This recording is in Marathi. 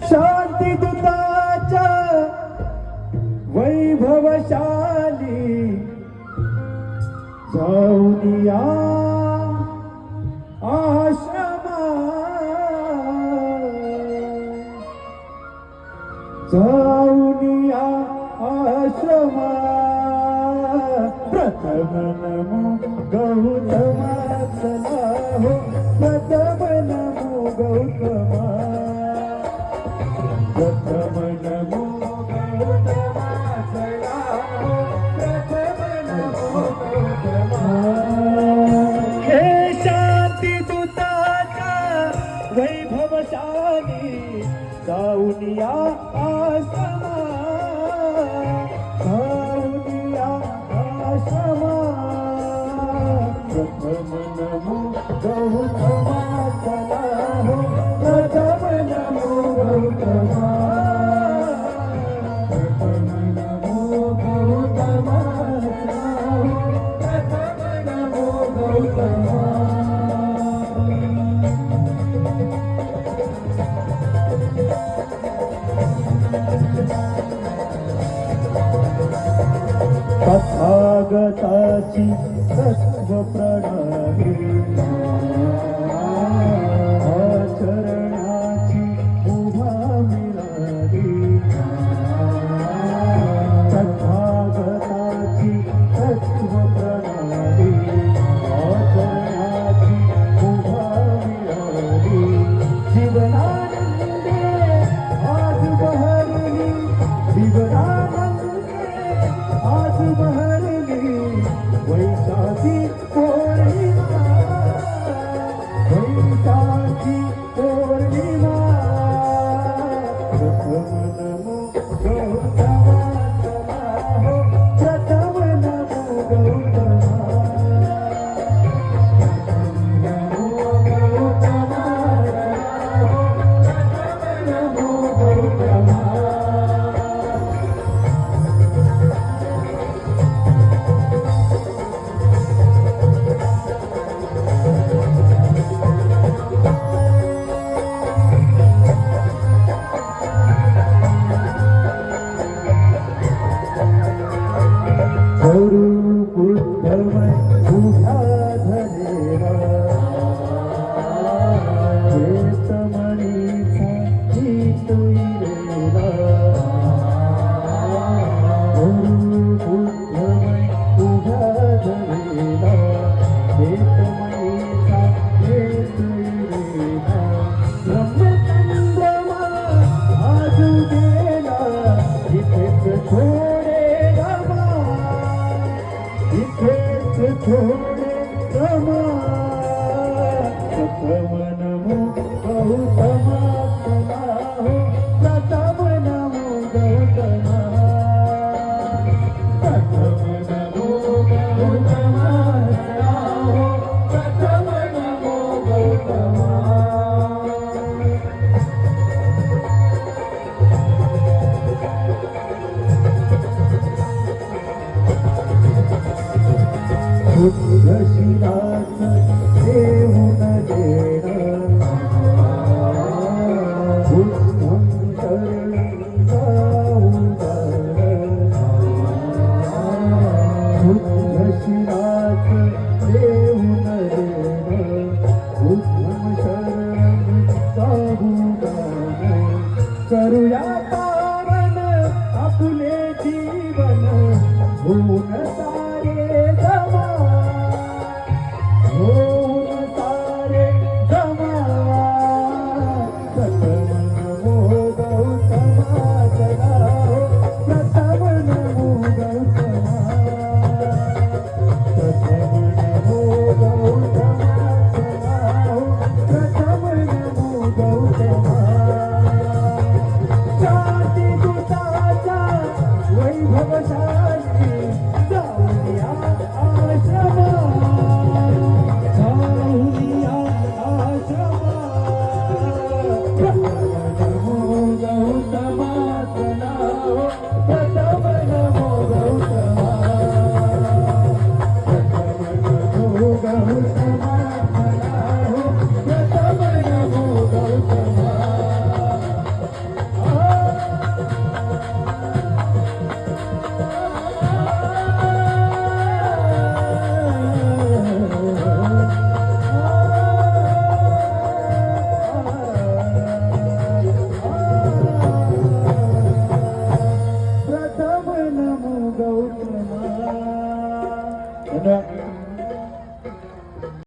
शांतीदूताच्या वैभवशाली जाऊन या आश्रमा, जाऊन या आश्रमा. प्रथम नमो गौतमाचला हो, प्रथम नमो गौतमा, प्रथम नमो गौतमाचला हो, प्रथम नमो गौतमा. हे शांतीदूताच्या वैभवशाली जाऊन या आश्रमा, जाऊन या आश्रमा. प्रथम नमो गौतमाचला हो, प्रथम नमो गौतमा, प्रथम नमो गौतमाचला हो, प्रथम नमो गौतमा. तथागताची तत्व प्रणाली, आचरणाची उभा मिळाली. तथागताची तत्व प्रणाली, आचरणाची उभा मिळाली. जीवनानंदे आज बहरली, जीवनानंदे आज बहरली. वैशाखी पौर्णिमा, वैशाखी पौर्णिमा. प्रथम नमो गौतमाचला हो, प्रथम नमो गौतमा, नमो गौतमाचला हो, प्रथम नमो गौतमा. गुरु बुद्धमय उभ्या धरेला, चेतमणीचा चितविलेला. गुरु बुद्धमय उभ्या धरेला, चेतमणीचा चितविलेला. ब्रह्मचंद्रमा आज गेला, इथेच थोडे रमा, इथेच थोडे रमा. प्रथम नमो गौतमाचला हो, प्रथम नमो गौतमा, प्रथम नमो गौतमाचला हो, प्रथम नमो गौतमा. शुद्ध शिराच देऊन देणं, बुद्धं शरणं जाऊन. शुद्ध शिराच देऊन देणं, बुद्धं शरणं जाऊन. करूया पावन आपले जीवन, होऊन सारे जमा, होऊन सारे जमा. प्रथम नमो गौतमाचला हो, प्रथम नमो गौतमा, प्रथम नमो गौतमाचला हो, प्रथम नमो गौतमा. शांतीदूताच्या वैभवशाली अन